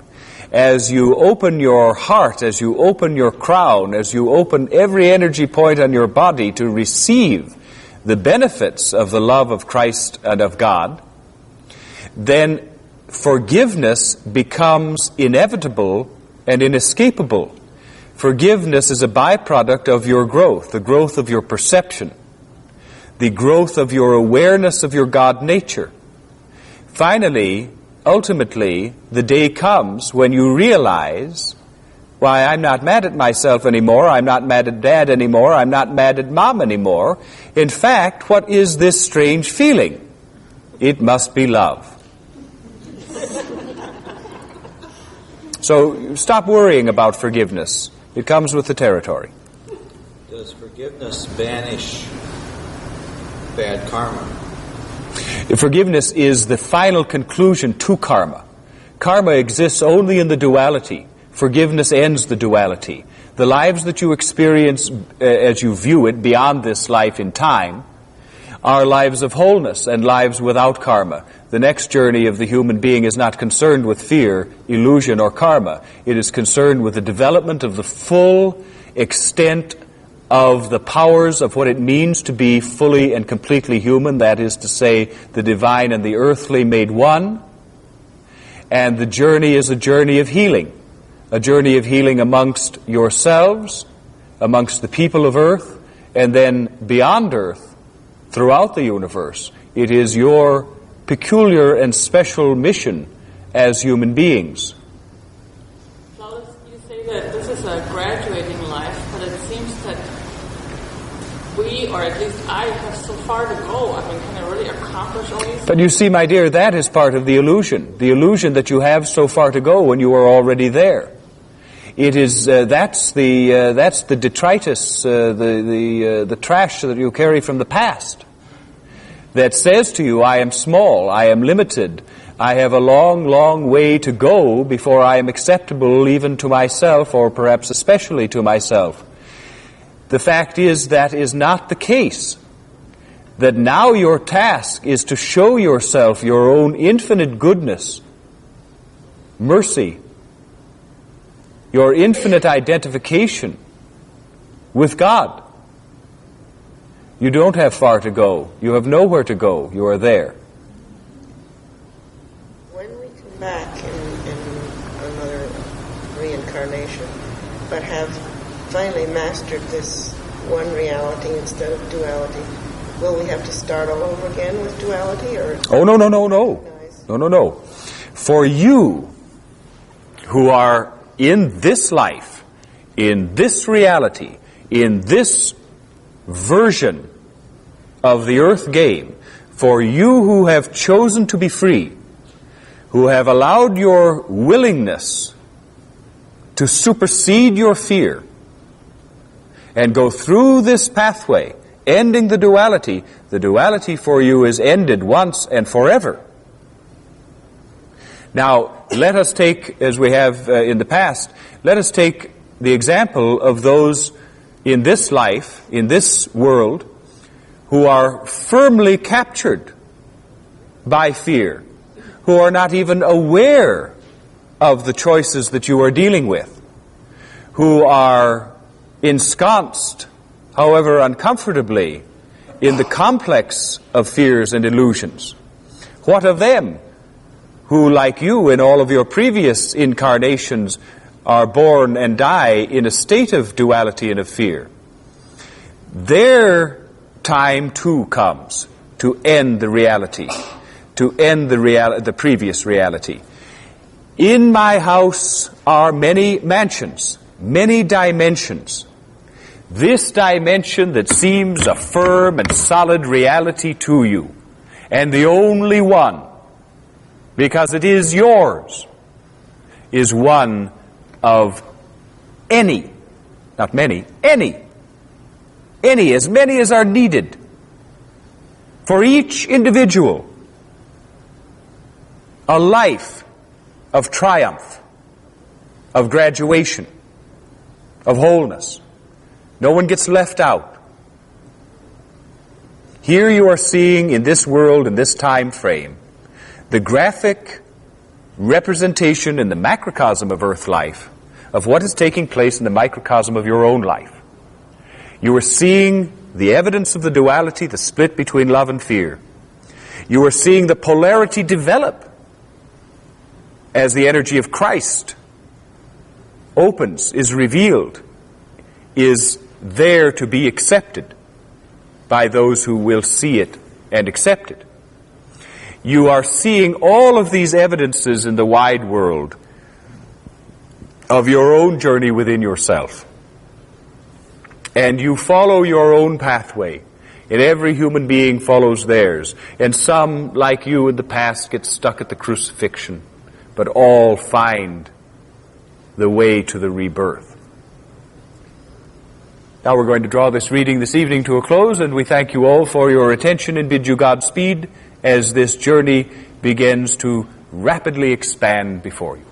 as you open your heart, as you open your crown, as you open every energy point on your body to receive the benefits of the love of Christ and of God, then forgiveness becomes inevitable and inescapable. Forgiveness is a byproduct of your growth, the growth of your perception, the growth of your awareness of your God nature. Finally, ultimately, the day comes when you realize Why, I'm not mad at myself anymore. I'm not mad at Dad anymore. I'm not mad at Mom anymore. In fact, what is this strange feeling? It must be love. So stop worrying about forgiveness. It comes with the territory. Does forgiveness banish bad karma? Forgiveness is the final conclusion to karma. Karma exists only in the duality. Forgiveness ends the duality. The lives that you experience as you view it beyond this life in time are lives of wholeness and lives without karma. The next journey of the human being is not concerned with fear, illusion, or karma. It is concerned with the development of the full extent of the powers of what it means to be fully and completely human, that is to say, the divine and the earthly made one. And the journey is a journey of healing amongst yourselves, amongst the people of earth, and then beyond earth, throughout the universe. It is your peculiar and special mission as human beings. Plautus, you say that this is a graduating life, but it seems that we, or at least I, have so far to go. I mean, can I really accomplish all these? But you see, my dear, that is part of the illusion that you have so far to go when you are already there. It is that's the detritus, the trash that you carry from the past, that says to you, I am small, I am limited, I have a long, long way to go before I am acceptable even to myself, or perhaps especially to myself. The fact is that is not the case. That now your task is to show yourself your own infinite goodness, mercy, your infinite identification with God. You don't have far to go. You have nowhere to go. You are there. When we come back in another reincarnation, but have finally mastered this one reality instead of duality, will we have to start all over again with duality? Or oh, no. No. For you who are in this life, in this reality, in this version of the earth game, for you who have chosen to be free, who have allowed your willingness to supersede your fear and go through this pathway, ending the duality for you is ended once and forever. Now, let us take, as we have in the past, let us take the example of those in this life, in this world, who are firmly captured by fear, who are not even aware of the choices that you are dealing with, who are ensconced, however uncomfortably, in the complex of fears and illusions. What of them, who, like you in all of your previous incarnations, are born and die in a state of duality and of fear? Their time too comes to end the reality, to end the previous reality. In my house are many mansions, many dimensions. This dimension that seems a firm and solid reality to you, and the only one, because it is yours, is one of any, not many, any, as many as are needed for each individual, a life of triumph, of graduation, of wholeness. No one gets left out. Here you are seeing in this world, in this time frame, the graphic representation in the macrocosm of earth life of what is taking place in the microcosm of your own life. You are seeing the evidence of the duality, the split between love and fear. You are seeing the polarity develop as the energy of Christ opens, is revealed, is there to be accepted by those who will see it and accept it. You are seeing all of these evidences in the wide world of your own journey within yourself. And you follow your own pathway. And every human being follows theirs. And some, like you in the past, get stuck at the crucifixion. But all find the way to the rebirth. Now we're going to draw this reading this evening to a close, and we thank you all for your attention and bid you Godspeed as this journey begins to rapidly expand before you.